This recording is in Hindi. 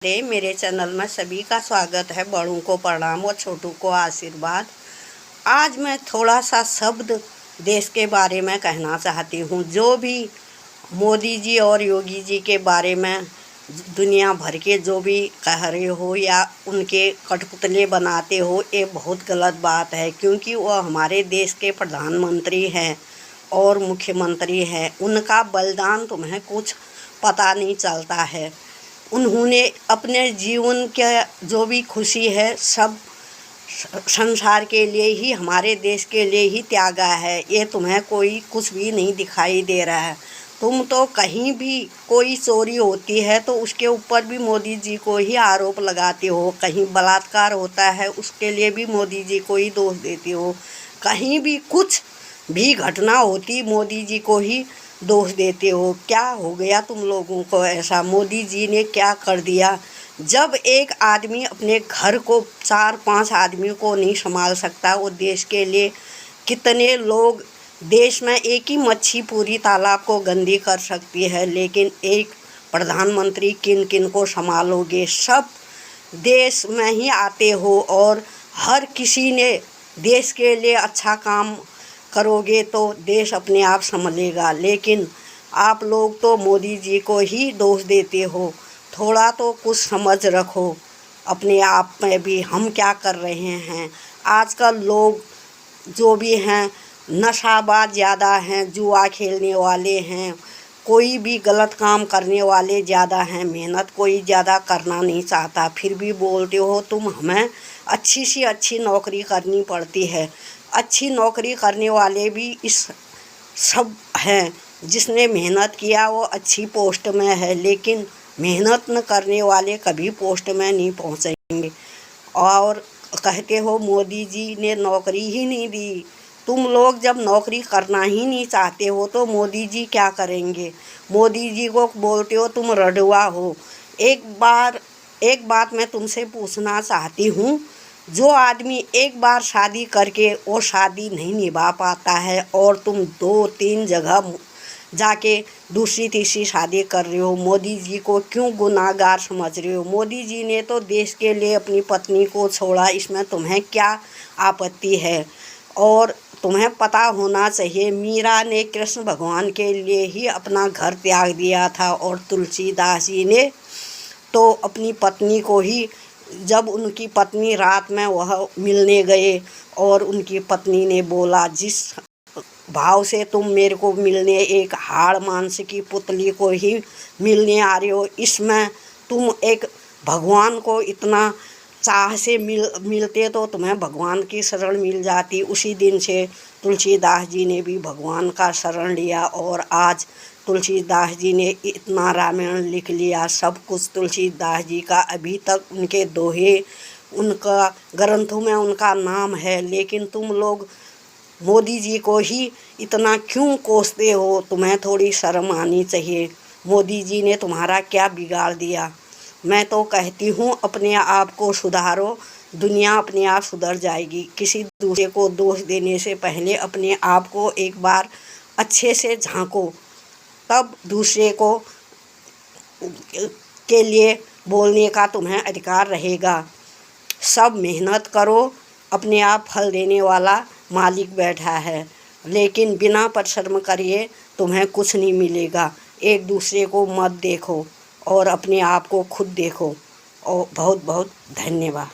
मेरे चैनल में सभी का स्वागत है। बड़ों को प्रणाम और छोटों को आशीर्वाद। आज मैं थोड़ा सा शब्द देश के बारे में कहना चाहती हूँ। जो भी मोदी जी और योगी जी के बारे में दुनिया भर के जो भी कह रहे हो या उनके कठपुतले बनाते हो, ये बहुत गलत बात है, क्योंकि वह हमारे देश के प्रधानमंत्री हैं और मुख्यमंत्री हैं। उनका बलिदान तुम्हें कुछ पता नहीं चलता है। उन्होंने अपने जीवन के जो भी खुशी है सब संसार के लिए ही, हमारे देश के लिए ही त्यागा है। ये तुम्हें कोई कुछ भी नहीं दिखाई दे रहा है। तुम तो कहीं भी कोई चोरी होती है तो उसके ऊपर भी मोदी जी को ही आरोप लगाते हो। कहीं बलात्कार होता है उसके लिए भी मोदी जी को ही दोष देते हो। कहीं भी कुछ भी घटना होती मोदी जी को ही दोष देते हो। क्या हो गया तुम लोगों को ऐसा? मोदी जी ने क्या कर दिया? जब एक आदमी अपने घर को 4-5 आदमियों को नहीं संभाल सकता, वो देश के लिए कितने लोग, देश में एक ही मच्छी पूरी तालाब को गंदी कर सकती है, लेकिन एक प्रधानमंत्री किन किन को संभालोगे? सब देश में ही आते हो और हर किसी ने देश के लिए अच्छा काम करोगे तो देश अपने आप संभलेगा। लेकिन आप लोग तो मोदी जी को ही दोष देते हो। थोड़ा तो कुछ समझ रखो अपने आप में भी, हम क्या कर रहे हैं। आजकल लोग जो भी हैं नशाबाज ज़्यादा हैं, जुआ खेलने वाले हैं, कोई भी गलत काम करने वाले ज़्यादा हैं। मेहनत कोई ज़्यादा करना नहीं चाहता, फिर भी बोलते हो तुम हमें अच्छी सी अच्छी नौकरी करनी पड़ती है। अच्छी नौकरी करने वाले भी इस सब हैं। जिसने मेहनत किया वो अच्छी पोस्ट में है, लेकिन मेहनत न करने वाले कभी पोस्ट में नहीं पहुंचेंगे। और कहते हो मोदी जी ने नौकरी ही नहीं दी। तुम लोग जब नौकरी करना ही नहीं चाहते हो तो मोदी जी क्या करेंगे? मोदी जी को बोलते हो तुम रडुआ हो। एक बात मैं तुमसे पूछना चाहती हूँ। जो आदमी एक बार शादी करके वो शादी नहीं निभा पाता है और तुम 2-3 जगह जाके दूसरी तीसरी शादी कर रहे हो, मोदी जी को क्यों गुनाहगार समझ रहे हो? मोदी जी ने तो देश के लिए अपनी पत्नी को छोड़ा, इसमें तुम्हें क्या आपत्ति है? और तुम्हें पता होना चाहिए मीरा ने कृष्ण भगवान के लिए ही अपना घर त्याग दिया था और तुलसीदास जी ने तो अपनी पत्नी को ही, जब उनकी पत्नी रात में वह मिलने गए और उनकी पत्नी ने बोला जिस भाव से तुम मेरे को मिलने एक हाड़ मांस की पुतली को ही मिलने आ रहे हो, इसमें तुम एक भगवान को इतना चाह से मिलते तो तुम्हें भगवान की शरण मिल जाती। उसी दिन से तुलसीदास जी ने भी भगवान का शरण लिया और आज तुलसीदास जी ने इतना रामायण लिख लिया, सब कुछ तुलसीदास जी का अभी तक उनके दोहे, उनका ग्रंथों में उनका नाम है। लेकिन तुम लोग मोदी जी को ही इतना क्यों कोसते हो? तुम्हें थोड़ी शर्म आनी चाहिए। मोदी जी ने तुम्हारा क्या बिगाड़ दिया? मैं तो कहती हूँ अपने आप को सुधारो, दुनिया अपने आप सुधर जाएगी। किसी दूसरे को दोष देने से पहले अपने आप को एक बार अच्छे से झांको, तब दूसरे को के लिए बोलने का तुम्हें अधिकार रहेगा। सब मेहनत करो, अपने आप फल देने वाला मालिक बैठा है, लेकिन बिना परिश्रम करिए तुम्हें कुछ नहीं मिलेगा। एक दूसरे को मत देखो और अपने आप को खुद देखो। और बहुत बहुत धन्यवाद।